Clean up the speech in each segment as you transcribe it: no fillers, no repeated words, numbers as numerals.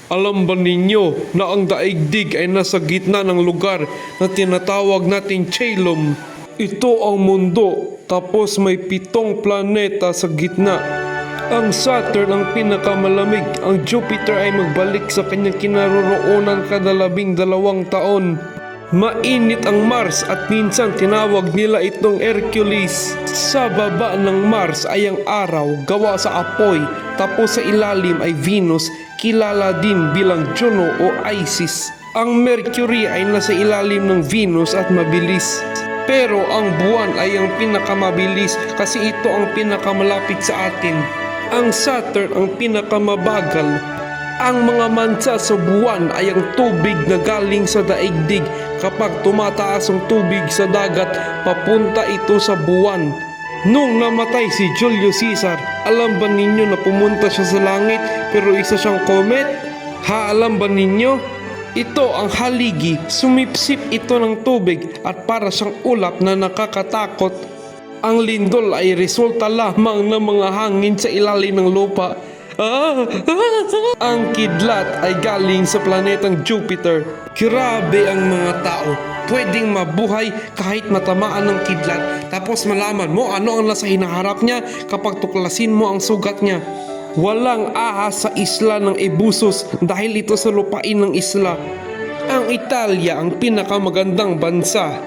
Alam ba ninyo na ang daigdig ay nasa gitna ng lugar na tinatawag nating Chelom? Ito ang mundo, tapos may 7 planeta sa gitna. Ang Saturn ang pinakamalamig, ang Jupiter ay magbalik sa kanyang kinaroroonan kada 12 taon. Mainit ang Mars at minsan tinawag nila itong Hercules. Sa baba ng Mars ay ang araw gawa sa apoy, tapos sa ilalim ay Venus, kilala din bilang Juno o Isis. Ang Mercury ay nasa ilalim ng Venus at mabilis. Pero ang buwan ay ang pinakamabilis kasi ito ang pinakamalapit sa atin. Ang Saturn ang pinakamabagal. Ang mga mansa sa buwan ay ang tubig na galing sa daigdig. Kapag tumataas ang tubig sa dagat, papunta ito sa buwan. Nung namatay si Julius Caesar, alam ba ninyo na pumunta siya sa langit pero isa siyang comet? Alam ba ninyo? Ito ang haligi, sumipsip ito ng tubig at para siyang ulap na nakakatakot. Ang lindol ay resulta lamang ng mga hangin sa ilalim ng lupa. Ang kidlat ay galing sa planetang Jupiter. Grabe ang mga tao. Pwedeng mabuhay kahit matamaan ng kidlat. Tapos malaman mo ano ang nasa hinaharap niya kapag tuklasin mo ang sugat niya. Walang ahas sa isla ng Ebusos dahil ito sa lupain ng isla. Ang Italia ang pinakamagandang bansa.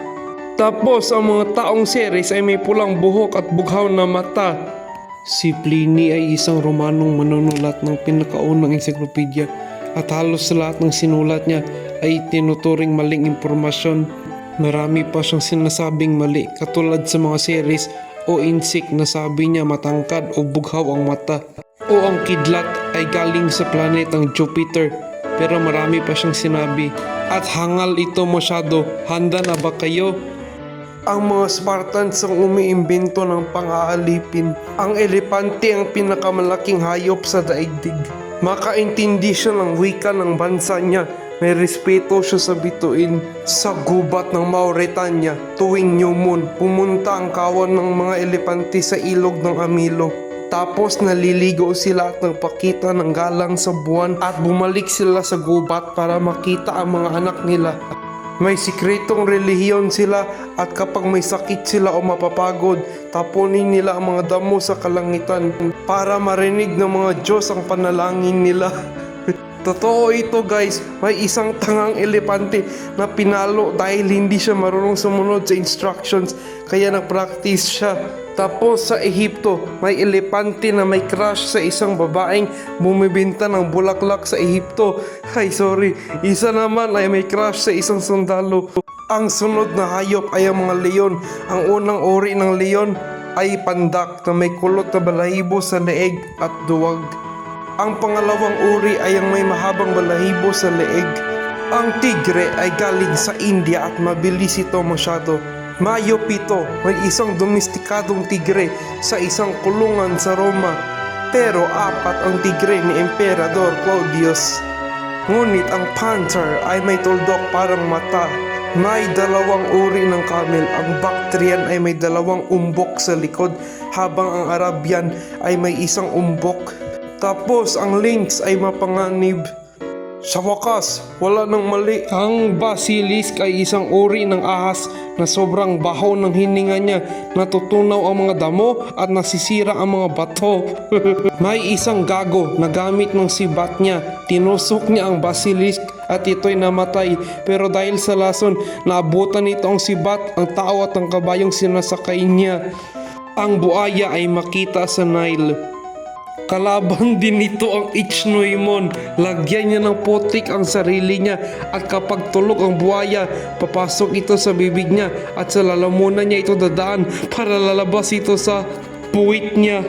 Tapos ang mga taong Ceres ay may pulang buhok at bughaw na mata. Si Pliny ay isang Romanong manunulat ng pinakaunang encyclopedia at halos lahat ng sinulat niya ay tinuturing maling impormasyon. Marami pa siyang sinasabing mali katulad sa mga series o insect na sabi niya matangkad o bughaw ang mata o ang kidlat ay galing sa planetang Jupiter, pero marami pa siyang sinabi at hangal ito masyado. Handa na ba kayo? Ang mga Spartans ang umiimbento ng pang-aalipin. Ang elepante ang pinakamalaking hayop sa daigdig. Makaintindi siya ng wika ng bansa niya. May respeto siya sa bituin. Sa gubat ng Mauretania, tuwing new moon, pumunta ang kawan ng mga elepante sa ilog ng Amilo. Tapos naliligo sila at nagpakita ng galang sa buwan at bumalik sila sa gubat para makita ang mga anak nila. May sikretong relihiyon sila at kapag may sakit sila o mapapagod, tapunin nila ang mga damo sa kalangitan para marinig ng mga Diyos ang panalangin nila. Totoo ito guys, may isang tangang elepante na pinalo dahil hindi siya marunong sumunod sa instructions kaya nag-practice siya. Tapos sa Ehipto, may elepante na may crush sa isang babaeng bumibenta ng bulaklak sa Ehipto. Isa naman ay may crush sa isang sundalo. Ang sunod na hayop ay ang mga leon. Ang unang uri ng leon ay pandak na may kulot na balahibo sa leeg at duwag. Ang pangalawang uri ay ang may mahabang balahibo sa leeg. Ang tigre ay galing sa India at mabilis ito masyado. Mayo 7, may isang domestikadong tigre sa isang kulungan sa Roma. Pero 4 ang tigre ni Emperador Claudius. Ngunit ang panther ay may tuldok parang mata. May 2 uri ng camel. Ang Bactrian ay may 2 umbok sa likod, habang ang Arabian ay may isang umbok. Tapos ang lynx ay mapanganib. Sa wakas, wala nang mali. Ang basilisk ay isang uri ng ahas na sobrang baho ng hininga niya. Natutunaw ang mga damo at nasisira ang mga bato. May isang gago na gamit ng sibat niya. Tinusok niya ang basilisk at ito'y namatay. Pero dahil sa lason, naabutan nito ang sibat, ang tao at ang kabayong sinasakay niya. Ang buaya ay makita sa Nile. Kalaban din nito ang ichnoymon. Lagyan niya ng putik ang sarili niya at kapag tulog ang buhaya, papasok ito sa bibig niya at sa lalamunan niya ito dadaan para lalabas ito sa puwit niya.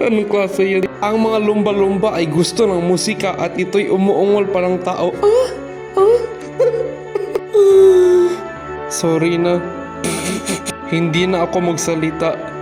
Anong klase yun? Ang mga lumba-lumba ay gusto ng musika at ito'y umuungol parang tao. Sorry na. Hindi na ako magsalita.